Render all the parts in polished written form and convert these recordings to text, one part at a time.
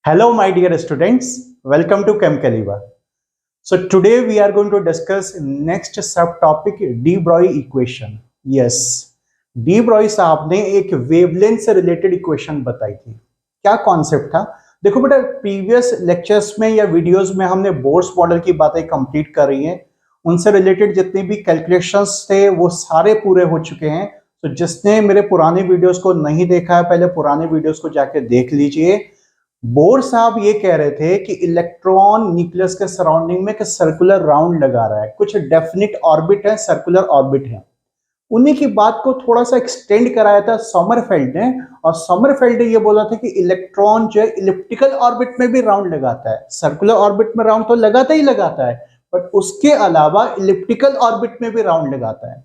Hello, my dear students. Welcome to ChemCaliber. So today we are going to discuss next subtopic de Broglie equation. Yes, de Broglie साहब ने एक wavelength से related equation बताई थी. क्या concept था? देखो बेटा, प्रीवियस लेक्चर्स में या वीडियोस में हमने बोर्स मॉडल की बातें कंप्लीट कर रही हैं. उनसे रिलेटेड जितने भी कैलकुलेशंस थे वो सारे पूरे हो चुके हैं. तो जिसने मेरे पुराने वीडियोस को नहीं देखा है, पहले पुराने वीडियोस को जाके देख लीजिए. बोर साहब ये कह रहे थे कि इलेक्ट्रॉन न्यूक्लियस के सराउंडिंग में एक सर्कुलर राउंड लगा रहा है, कुछ डेफिनिट ऑर्बिट है, सर्कुलर ऑर्बिट है. उन्हीं की बात को थोड़ा सा एक्सटेंड कराया था समरफेल्ड ने, और समरफेल्ड ने ये बोला था कि इलेक्ट्रॉन जो है इलिप्टिकल ऑर्बिट में भी राउंड लगाता है. सर्कुलर ऑर्बिट में राउंड तो लगाता ही लगाता है, बट उसके अलावा इलिप्टिकल ऑर्बिट में भी राउंड लगाता है.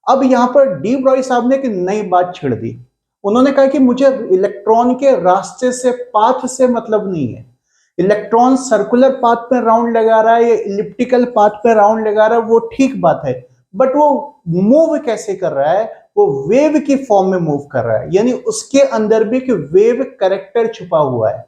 अब यहां पर डी ब्रॉय साहब ने एक नई बात छेड़ दी. उन्होंने कहा कि मुझे इलेक्ट्रॉन के रास्ते से, पाथ से मतलब नहीं है. इलेक्ट्रॉन सर्कुलर पाथ में राउंड लगा रहा है या इलिप्टिकल पाथ में राउंड लगा रहा है, वो ठीक बात है, बट वो मूव कैसे कर रहा है? वो वेव की फॉर्म में मूव कर रहा है, यानी उसके अंदर भी एक वेव कैरेक्टर छुपा हुआ है.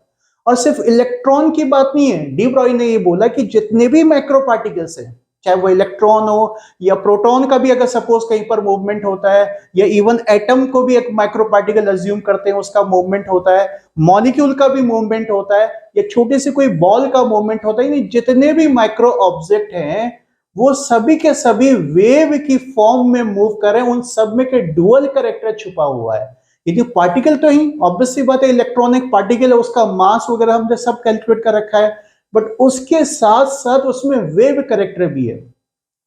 और सिर्फ इलेक्ट्रॉन की बात नहीं है. डी ब्रॉय ने ये बोला कि जितने भी माइक्रो पार्टिकल्स हैं, चाहे वो इलेक्ट्रॉन हो या प्रोटॉन का भी अगर सपोज कहीं पर मूवमेंट होता है, या इवन एटम को भी एक माइक्रो पार्टिकल अज्यूम करते हैं, उसका मूवमेंट होता है, मॉलिक्यूल का भी मूवमेंट होता है, या छोटी सी कोई बॉल का मूवमेंट होता है, जितने भी माइक्रो ऑब्जेक्ट हैं वो सभी के सभी वेव की फॉर्म में मूव कर रहे हैं. उन सब में के डुअल कैरेक्टर छुपा हुआ है. ये जो पार्टिकल तो ही ऑब्वियस सी बात है, इलेक्ट्रॉनिक पार्टिकल है, उसका मास वगैरह हमने सब कैलकुलेट कर रखा है, बट उसके साथ साथ उसमें वेव कैरेक्टर भी है.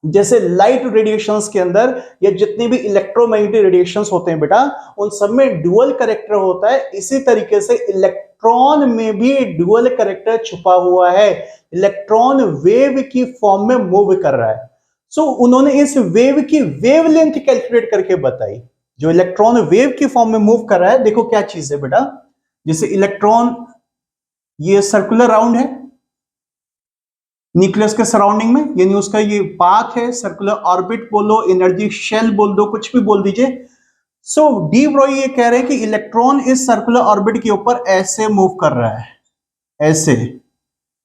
जैसे लाइट रेडिएशंस के अंदर या जितने भी इलेक्ट्रोमैग्नेटिक रेडिएशंस होते हैं बेटा, उन सब में डुअल कैरेक्टर होता है. इसी तरीके से इलेक्ट्रॉन में भी डुअल कैरेक्टर छुपा हुआ है. इलेक्ट्रॉन वेव की फॉर्म में मूव कर रहा है. सो उन्होंने इस वेव की वेवलेंथ कैलकुलेट करके बताई. जो इलेक्ट्रॉन वेव की फॉर्म में मूव कर रहा है, देखो क्या चीज है बेटा. जैसे इलेक्ट्रॉन, ये सर्कुलर राउंड है न्यूक्लियस के सराउंडिंग में, यानी उसका ये पाथ है, सर्कुलर ऑर्बिट बोलो, एनर्जी शेल बोल दो, कुछ भी बोल दीजिए. सो डी ब्रॉय ये कह रहे हैं कि इलेक्ट्रॉन इस सर्कुलर ऑर्बिट के ऊपर ऐसे मूव कर रहा है, ऐसे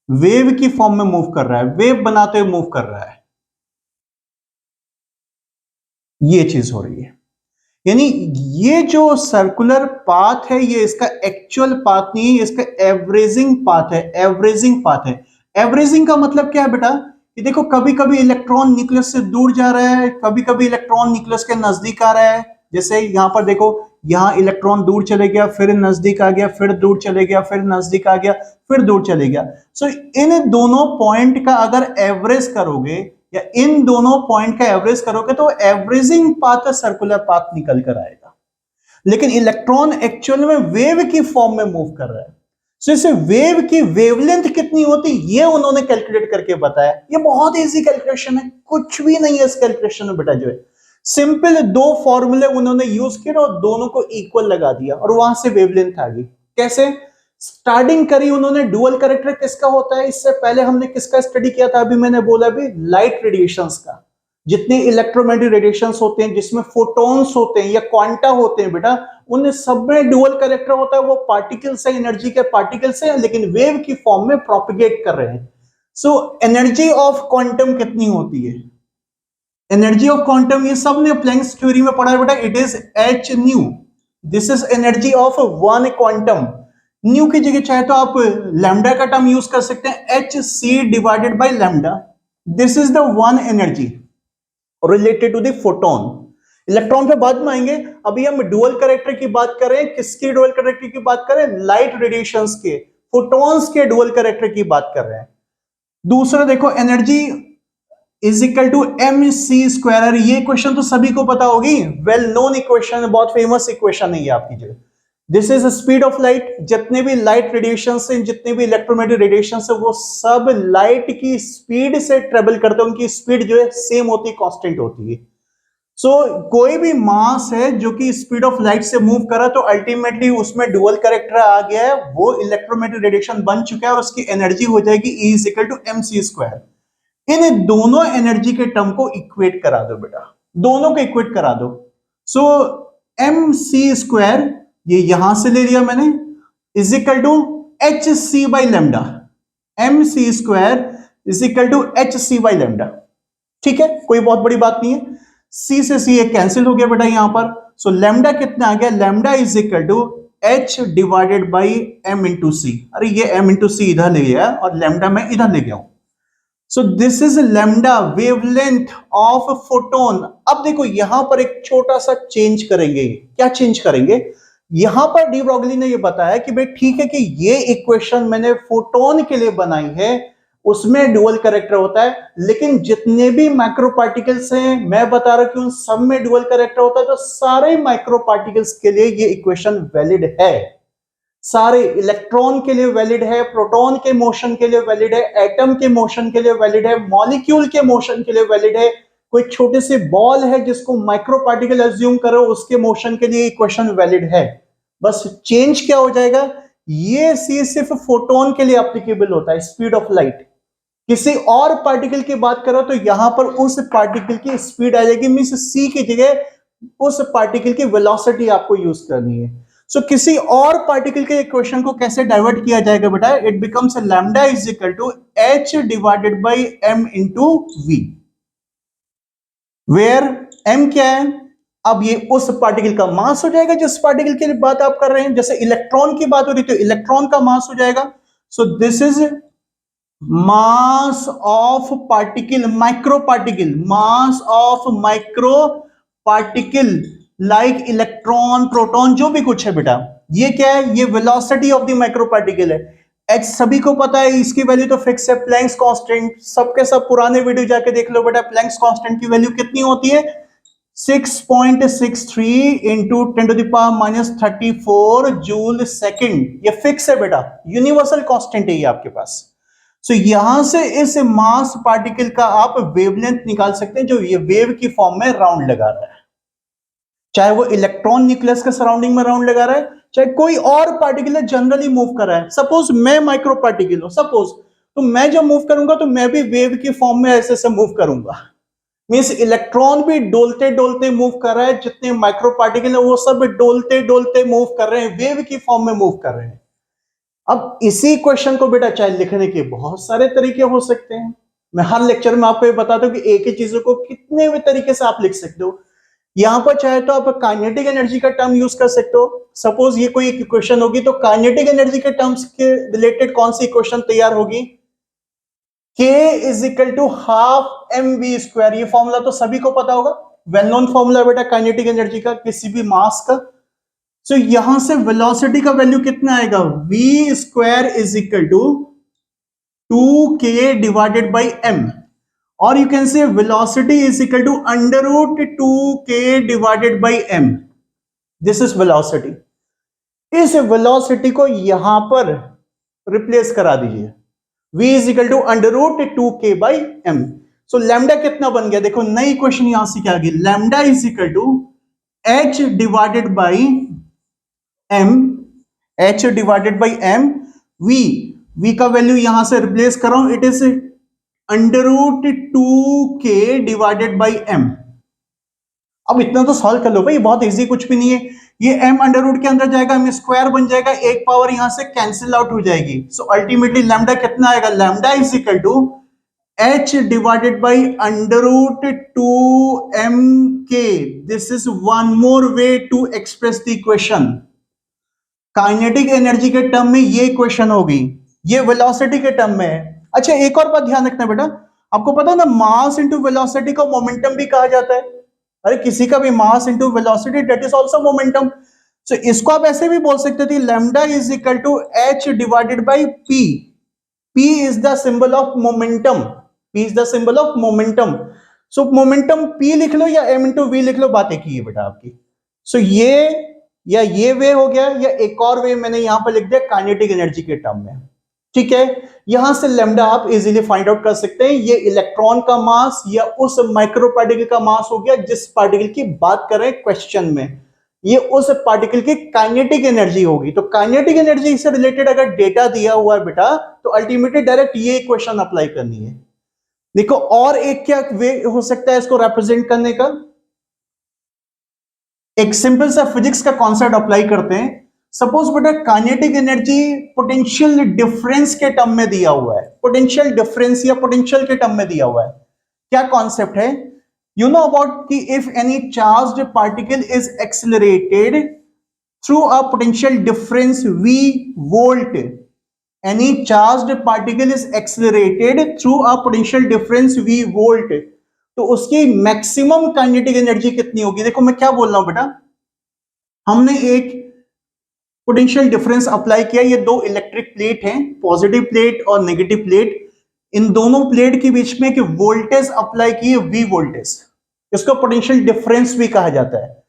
वेव की फॉर्म में मूव कर रहा है, वेव बनाते हुए मूव कर रहा है. ये चीज हो रही है. यानी ये जो सर्कुलर पाथ है, ये इसका एक्चुअल पाथ नहीं है, इसका एवरेजिंग पाथ है. एवरेजिंग पाथ है. एवरेजिंग का मतलब क्या है बेटा? कि देखो, कभी कभी इलेक्ट्रॉन न्यूक्लियस से दूर जा रहा है, कभी कभी इलेक्ट्रॉन न्यूक्लियस के नजदीक आ रहा है. जैसे यहां पर देखो, यहां इलेक्ट्रॉन दूर चले गया, फिर नजदीक आ गया, फिर दूर चले गया, फिर नजदीक आ गया, फिर दूर चले गया. सो इन दोनों पॉइंट का अगर एवरेज करोगे, या इन दोनों पॉइंट का एवरेज करोगे, तो एवरेजिंग पाथ सर्कुलर पाथ निकल कर आएगा. लेकिन इलेक्ट्रॉन एक्चुअल में वेव की फॉर्म में मूव कर रहा है. सो इसे वेव की वेवलेंथ कितनी होती, ये उन्होंने कैलकुलेट करके बताया. ये बहुत इजी कैलकुलेशन है, कुछ भी नहीं है इस कैलकुलेशन में बेटा. जो है सिंपल दो फॉर्मूले उन्होंने यूज किए और दोनों को इक्वल लगा दिया, और वहां से वेवलेंथ आ गई. कैसे स्टार्टिंग करी उन्होंने? डुअल कैरेक्टर किसका होता है? इससे पहले हमने किसका स्टडी किया था? अभी मैंने बोला भी लाइट रेडिएशंस का. जितने इलेक्ट्रोमैग्नेटिक रेडिएशंस होते हैं, जिसमें फोटॉन्स होते हैं या क्वांटा होते हैं बेटा, उन सब में डुअल कैरेक्टर होता है. वो पार्टिकल्स है, एनर्जी के पार्टिकल्स है, लेकिन वेव की फॉर्म में प्रोपिगेट कर रहे हैं. सो एनर्जी ऑफ क्वांटम कितनी होती है? एनर्जी ऑफ क्वांटम ये सब ने प्लैंक्स थ्योरी में पढ़ा है बेटा. It is H new. This is energy of one quantum. New की जगह चाहे तो आप लैम्डा का टर्म यूज कर सकते हैं, H C divided by lambda. This is the one energy related to the photon. Electron पे बाद में आएंगे. अभी हम डुअल कैरेक्टर की बात करें. किसके डुअल कैरेक्टर की बात करें? लाइट रेडिएशंस के, फोटॉन्स के डुअल कैरेक्टर की बात कर रहे हैं. दूसरा देखो, energy is equal to M C square. ये इक्वेशन तो सभी को पता होगी, वेल नोन इक्वेशन, बहुत फेमस इक्वेशन है ये आपकी. जो this is speed of light. जितने भी लाइट रेडिएशन से, जितने भी इलेक्ट्रोमैग्नेटिक रेडिएशन से, वो सब लाइट की स्पीड से ट्रेवल करते हैं. उनकी स्पीड जो है सेम होती है, कांस्टेंट होती है. सो कोई भी मास है जो कि स्पीड ऑफ लाइट से मूव कर रहा है, तो अल्टीमेटली उसमें डुअल कैरेक्टर आ गया है, वो इलेक्ट्रोमैग्नेटिक रेडिएशन बन चुका है, और उसकी एनर्जी हो जाएगी E is equal to M C square. इन दोनों एनर्जी के टर्म को इक्वेट करा दो बेटा, दोनों को इक्वेट करा दो. सो एम सी स्क्वायर ये यहां से ले लिया मैंने, is equal to H C by lambda, M C square is equal to H C by lambda. ठीक है, कोई बहुत बड़ी बात नहीं है। सी से सी कैंसिल हो गया बेटा यहां पर। सो लेमडा कितना आ गया, lambda is equal to H divided by M into C. अरे ये एम इंटू सी इधर ले गया और लेमडा मैं इधर ले गया हूं। So this is lambda wavelength of photon. अब देखो यहां पर एक छोटा सा चेंज करेंगे। क्या चेंज करेंगे, यहां पर डी ब्रॉगली ने ये बताया कि भाई ठीक है कि ये इक्वेशन मैंने फोटोन के लिए बनाई है, उसमें डुअल कैरेक्टर होता है, लेकिन जितने भी माइक्रो पार्टिकल्स हैं मैं बता रहा हूं कि उन सब में डुअल कैरेक्टर होता है। तो सारे माइक्रो पार्टिकल्स के लिए ये इक्वेशन वैलिड है, सारे इलेक्ट्रॉन के लिए वैलिड है, प्रोटॉन के मोशन के लिए वैलिड है, एटम के मोशन के लिए वैलिड है, मॉलिक्यूल के मोशन के लिए वैलिड है। कोई छोटे से बॉल है जिसको माइक्रो पार्टिकल एज्यूम करो, उसके मोशन के लिए इक्वेशन वैलिड है। बस चेंज क्या हो जाएगा, ये सी सिर्फ फोटोन के लिए एप्लीकेबल होता है, स्पीड ऑफ लाइट। किसी और पार्टिकल की बात करो तो यहां पर उस पार्टिकल की स्पीड आ जाएगी, मींस सी की जगह उस पार्टिकल की वेलोसिटी आपको यूज करनी है। सो किसी और पार्टिकल के इक्वेशन को कैसे डाइवर्ट किया जाएगा बेटा, it becomes lambda is equal to H divided by M into V, where M क्या है, अब ये उस पार्टिकल का मास हो जाएगा जिस पार्टिकल की बात आप कर रहे हैं। जैसे इलेक्ट्रॉन की बात हो रही तो इलेक्ट्रॉन का मास हो जाएगा। So this is mass of particle, micro particle, mass of micro particle like electron, proton, जो भी कुछ है बेटा। ये क्या है, ये velocity of the micro particle है। एच सभी को पता है, इसकी वैल्यू तो फिक्स है, प्लैंक्स कांस्टेंट। सबके सब पुराने वीडियो जाके देख लो बेटा, प्लैंक्स कांस्टेंट की वैल्यू कितनी होती है, 6.63 इंटू 10⁻⁻34 जूल सेकंड। ये फिक्स है बेटा, यूनिवर्सल कांस्टेंट है ये आपके पास। सो यहां से इस मास पार्टिकल का आप वेवलेंथ निकाल सकते हैं, जो ये वेव की फॉर्म में राउंड लगा रहा है। चाहे वो इलेक्ट्रॉन न्यूक्लियस के सराउंडिंग में राउंड लगा रहा है, चाहे कोई और पार्टिकल जनरली मूव कर रहा है। सपोज मैं माइक्रो पार्टिकल हूं, सपोज, तो मैं जब मूव करूंगा तो मैं भी वेव की फॉर्म में ऐसे मूव करूंगा। मींस इलेक्ट्रॉन भी डोलते डोलते मूव कर रहा है, जितने माइक्रो पार्टिकल है वो सब डोलते डोलते मूव कर रहे हैं, वेव की फॉर्म में मूव कर रहे हैं। अब इसी क्वेश्चन को बेटा चाहे लिखने के बहुत सारे तरीके हो सकते हैं। मैं हर लेक्चर में आपको ये बताता हूं कि एक ही चीजों को कितने भी तरीके से आप लिख सकते हो। यहां पर चाहे तो आप काइनेटिक एनर्जी का टर्म यूज कर सकते हो। सपोज ये कोई इक्वेशन होगी तो काइनेटिक एनर्जी के टर्म्स के रिलेटेड कौन सी इक्वेशन तैयार होगी, K is equal to half M V square. ये फॉर्मूला तो सभी को पता होगा, वेल नोन फॉर्मूला बेटा काइनेटिक एनर्जी का, किसी भी मास का। सो यहां से वेलोसिटी का वैल्यू कितना आएगा, v square is equal to 2k divided by m, और you can say velocity is equal to under root 2k divided by m। This is velocity. इस वेलोसिटी को यहां पर रिप्लेस करा दीजिए, v is equal to under root 2k by m। So lambda कितना बन गया, देखो नई क्वेश्चन यहां से क्या आ गई, lambda is equal to h divided by m, h divided by m, v का वैल्यू यहां से रिप्लेस कर रहा हूं, it is under root 2k divided by m। अब इतना तो सॉल्व कर लो भाई, बहुत इजी, कुछ भी नहीं है। ये m अंडर रूट के अंदर जाएगा, m स्क्वायर बन जाएगा, एक पावर यहां से कैंसिल आउट हो जाएगी। सो अल्टीमेटली लैम्डा कितना आएगा, lambda is equal to h divided by under root 2mk। This is one more way to express the equation. Kinetic energy के टर्म में ये इक्वेशन होगी, ये वेलोसिटी के टर्म में है। अच्छा एक और बात ध्यान रखना बेटा, आपको पता है ना मास इंटू वेलोसिटी को मोमेंटम भी कहा जाता है। अरे किसी का भी mass into velocity that is also momentum. So इसको आप ऐसे भी बोल सकते थे, lambda is equal to h divided by p। p is the symbol of momentum, p is the symbol of momentum. So momentum p लिख लो या m into v लिख लो, बात एक ही है बेटा आपकी। सो ये वे हो गया, या एक और वे मैंने यहां पर लिख दिया काइनेटिक एनर्जी के टर्म में। ठीक है, यहां से लैम्डा आप इजीली फाइंड आउट कर सकते हैं, ये इलेक्ट्रॉन का मास या उस माइक्रो पार्टिकल का मास हो गया जिस पार्टिकल की बात कर रहे हैं क्वेश्चन में, ये उस पार्टिकल की काइनेटिक एनर्जी होगी। तो काइनेटिक एनर्जी से रिलेटेड अगर डेटा दिया हुआ है बेटा, तो अल्टीमेटली डायरेक्ट ये इक्वेशन अप्लाई करनी है। देखो और एक क्या वे हो सकता है इसको रिप्रेजेंट करने का, एक सिंपल सा फिजिक्स का कॉन्सेप्ट अप्लाई करते हैं। सपोज बेटा काइनेटिक एनर्जी पोटेंशियल डिफरेंस के टर्म में दिया हुआ है, पोटेंशियल डिफरेंस या पोटेंशियल के टर्म में दिया हुआ है। क्या कॉन्सेप्ट है? यू नो अबाउट कि if any charged particle is accelerated through a potential difference v volt, any charged particle is accelerated through a potential difference v volt, तो उसकी मैक्सिमम काइनेटिक एनर्जी कितनी होगी? देखो मैं क्या बोल रहा हूं बेटा, हमने एक पोटेंशियल डिफरेंस अप्लाई किया, ये दो इलेक्ट्रिक प्लेट हैं, पॉजिटिव प्लेट और नेगेटिव प्लेट, इन दोनों प्लेट के बीच में एक वोल्टेज अप्लाई की है v वोल्टेज, इसको पोटेंशियल डिफरेंस भी कहा जाता है।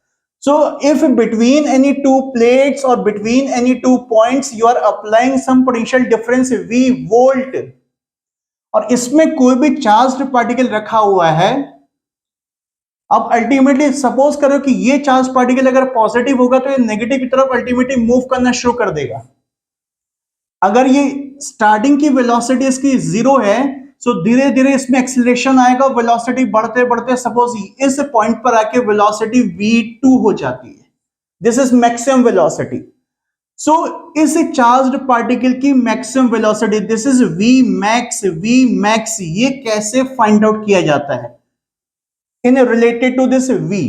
So if between any two plates or between any two points you are applying some potential difference v volt, और इसमें कोई भी चार्ज्ड पार्टिकल रखा हुआ है, अब अल्टीमेटली सपोज करो कि ये चार्ज पार्टिकल अगर पॉजिटिव होगा तो ये नेगेटिव की तरफ अल्टीमेटली मूव करना शुरू कर देगा। अगर ये स्टार्टिंग की वेलोसिटी इसकी 0 है, सो धीरे धीरे इसमें एक्सीलरेशन आएगा, वेलोसिटी बढ़ते बढ़ते सपोज इस पॉइंट पर आके वेलोसिटी v2 हो जाती है, this is maximum velocity. So इस चार्ज्ड पार्टिकल की maximum velocity, this is v max, ये कैसे फाइंड आउट किया जाता है? In related to this v,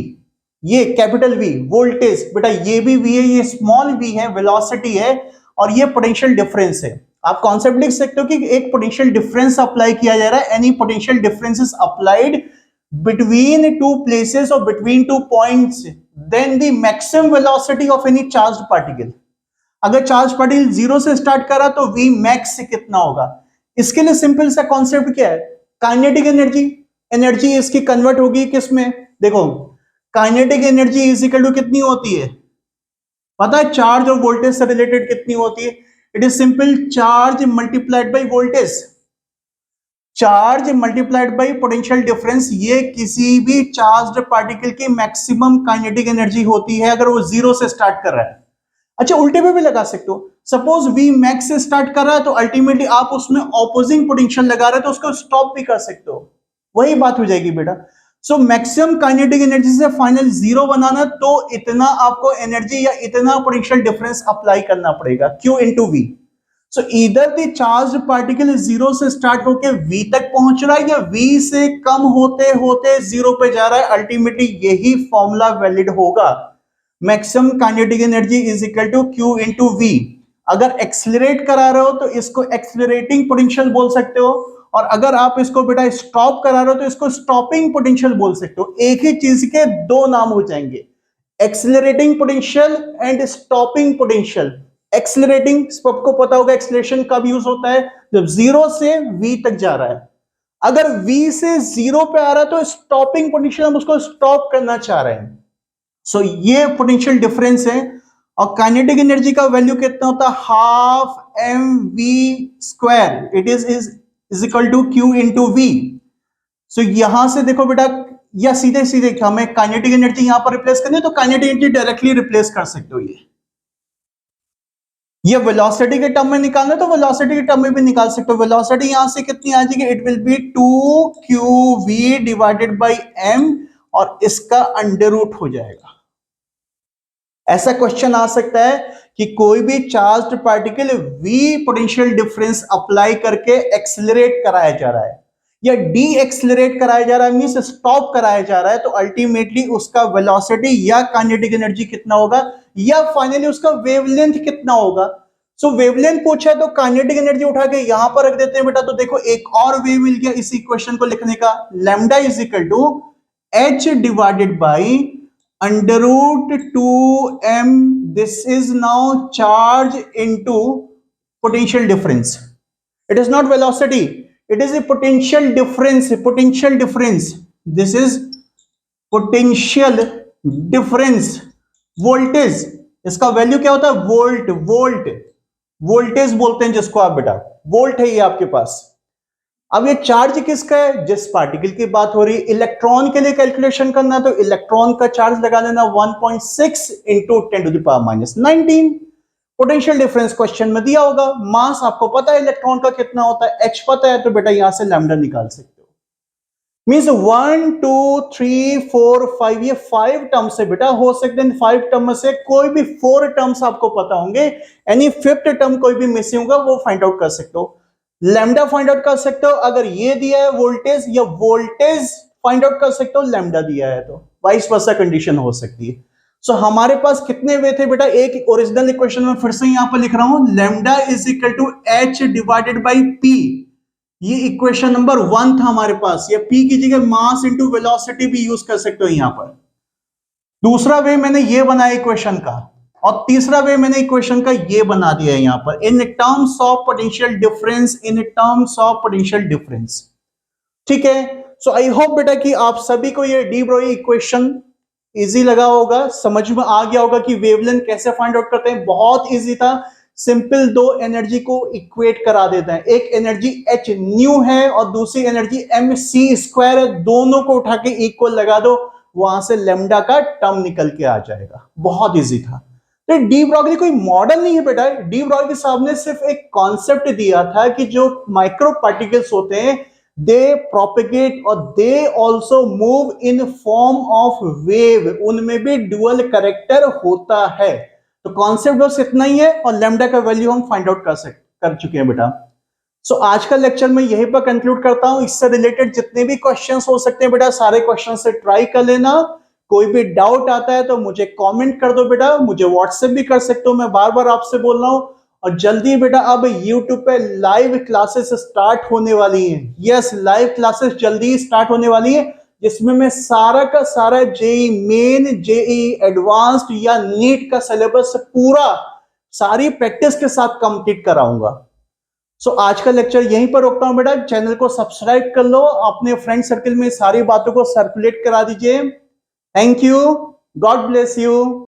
ये कैपिटल V वोल्टेज, बेटा ये भी v है, ये स्मॉल v है, वेलोसिटी है, और ये पोटेंशियल डिफरेंस है। आप कॉन्सेप्ट लिख सकते हो कि एक पोटेंशियल डिफरेंस अप्लाई किया जा रहा है, any potential difference is applied between two places और between two points, then the maximum velocity of any charged particle. अगर चार्ज पार्टिकल 0 से स्टार्ट करा तो v मैक्स कितना होगा? इसके लिए सिंपल सा कॉन्सेप्ट क्या है, काइनेटिक एनर्जी, एनर्जी इसकी कन्वर्ट होगी किसमें? देखो kinetic energy is equal to कितनी होती है पता है? चार्ज और वोल्टेज से रिलेटेड कितनी होती है? It is simple charge multiplied by voltage, charge multiplied by potential difference, ये किसी भी चार्ज्ड पार्टिकल की मैक्सिमम काइनेटिक एनर्जी होती है अगर वो 0 से स्टार्ट कर रहा है। अच्छा उल्टे पे भी लगा सकते हो, सपोज v मैक्स से स्टार्ट कर रहा है तो अल्टीमेटली आप उसमें ऑपोजिंग पोटेंशियल लगा रहे हो तो उसको स्टॉप भी कर सकते हो, वही बात हो जाएगी बेटा। सो मैक्सिमम काइनेटिक एनर्जी से फाइनल 0 बनाना तो इतना आपको एनर्जी या इतना पोटेंशियल डिफरेंस अप्लाई करना पड़ेगा, Q इंटू वी। सो इधर द चार्ज पार्टिकल 0 से स्टार्ट होके v तक पहुंच रहा है या v से कम होते होते 0 पे जा रहा है, अल्टीमेटली यही फॉर्मूला वैलिड होगा, maximum kinetic energy is equal to Q into V. अगर एक्सेलरेट करा रहे हो तो इसको एक्सेलरेटिंग पोटेंशियल बोल सकते हो, और अगर आप इसको बेटा स्टॉप करा रहे हो तो इसको स्टॉपिंग पोटेंशियल बोल सकते हो। एक ही चीज के दो नाम हो जाएंगे, accelerating potential and stopping potential. Accelerating सबको पता होगा एक्सेलरेशन कब यूज होता है, जब 0 से v तक जा रहा है। अगर v से 0 पे आ रहा है तो स्टॉपिंग पोटेंशियल, हम उसको स्टॉप करना चाह रहे हैं। सो ये पोटेंशियल डिफरेंस है, और काइनेटिक एनर्जी का वैल्यू कितना होता है? Half mv², it is equal to Q into V. So यहां से देखो बेटा, या सीधे सीधे हमें काइनेटिक एनर्जी यहां पर रिप्लेस करनी है तो काइनेटिक एनर्जी डायरेक्टली रिप्लेस कर सकते हो। ये वेलोसिटी के टर्म में निकालना है तो वेलोसिटी के टर्म में भी निकाल सकते हो। वेलोसिटी यहां से कितनी आ जाएगी? It will be 2qv divided by m, और इसका अंडर रूट हो जाएगा। ऐसा क्वेश्चन आ सकता है कि कोई भी charged particle v potential difference apply करके एक्सेलरेट कराया जा रहा है या डी एक्सेलरेट कराया जा रहा है, मींस स्टॉप कराया जा रहा है, तो अल्टीमेटली उसका वेलोसिटी या काइनेटिक एनर्जी कितना होगा, या फाइनली उसका वेवलेंथ कितना होगा। सो वेवलेंथ पूछा है तो काइनेटिक एनर्जी उठा के यहां पर रख देते हैं बेटा, तो देखो एक और वे मिल गया इस इक्वेशन को लिखने का, lambda is equal to h divided by under root 2m, this is now charge into potential difference. It is not velocity, it is a potential difference, potential difference, this is potential difference। voltage, इसका value क्या होता है? Volt, voltage बोलते हैं जिसको आप बेटा, volt है ये आपके पास। अब ये चार्ज किसका है? जिस पार्टिकल की बात हो रही है, इलेक्ट्रॉन के लिए कैलकुलेशन करना तो इलेक्ट्रॉन का चार्ज लगा लेना 1.6 इंटू 10⁻⁹। पोटेंशियल डिफरेंस क्वेश्चन में दिया होगा, मास आपको पता है इलेक्ट्रॉन का कितना होता है, h पता है, तो बेटा यहां से लैम्डा निकाल सकते हो। मीन्स 1 2 3 4 5 ये 5 टर्म्स है बेटा। हो सकते हैं 5 टर्म में से कोई भी 4 टर्म्स आपको पता होंगे, यानी 5th टर्म कोई भी मिसिंग होगा वो फाइंड आउट कर सकते हो। लैम्डा फाइंड आउट कर सकते हो अगर ये दिया है वोल्टेज, या वोल्टेज फाइंड आउट कर सकते हो लैम्डा दिया है तो, वाइस वर्सा कंडीशन हो सकती है। सो हमारे पास कितने वे थे बेटा? एक ओरिजिनल इक्वेशन में फिर से यहां पर लिख रहा हूं, lambda is equal to H divided by P. ये इक्वेशन नंबर 1 था हमारे पास। ये p की जगह मास इंटू वेलोसिटी भी यूज कर सकते हो यहां पर। दूसरा वे मैंने ये बनाया इक्वेशन का, और तीसरा वे मैंने इक्वेशन का ये बना दिया है यहां पर, in terms of potential difference, in terms of potential difference. ठीक है। सो आई होप बेटा कि आप सभी को ये डी ब्रोई इक्वेशन इजी लगा होगा, समझ में आ गया होगा कि वेवलेंथ कैसे फाइंड आउट करते हैं। बहुत इजी था, सिंपल दो एनर्जी को इक्वेट करा देते हैं, एक एनर्जी एच न्यू है और दूसरी एनर्जी एम सी स्क्वायर है, दोनों को उठा के इक्वल लगा दो, वहां से लेमडा का टर्म निकल के आ जाएगा। बहुत इजी था। तो डी ब्रॉगली कोई मॉडल नहीं है बेटा। डी ब्रॉगली साहब ने सिर्फ एक कॉन्सेप्ट दिया था कि जो माइक्रो पार्टिकल्स होते हैं दे प्रोपेगेट और they also move in form of wave, उनमें भी डुअल कैरेक्टर होता है। तो कॉन्सेप्ट बस इतना ही है, और लैम्डा का वैल्यू हम फाइंड आउट कर चुके हैं बेटा। सो आज का लेक्चर मैं यहीं पर कंक्लूड करता हूं। इससे रिलेटेड जितने भी क्वेश्चंस हो सकते हैं बेटा, सारे क्वेश्चन से ट्राई कर लेना। कोई भी डाउट आता है तो मुझे कमेंट कर दो बेटा, मुझे व्हाट्सएप भी कर सकते हो, मैं बार बार आपसे बोल रहा हूं। और जल्दी बेटा अब YouTube पे लाइव क्लासेस स्टार्ट होने वाली हैं। यस, लाइव क्लासेस जल्दी स्टार्ट होने वाली है, जिसमें मैं सारा का सारा जेई मेन, जेई एडवांस्ड या नीट का सिलेबस पूरा सारी प्रैक्टिस के साथ कंप्लीट कराऊंगा। सो आज का लेक्चर यहीं पर रोकता हूं बेटा। चैनल को सब्सक्राइब कर लो, अपने फ्रेंड सर्कल में सारी बातों को सर्कुलेट करा दीजिए। Thank you, God bless you.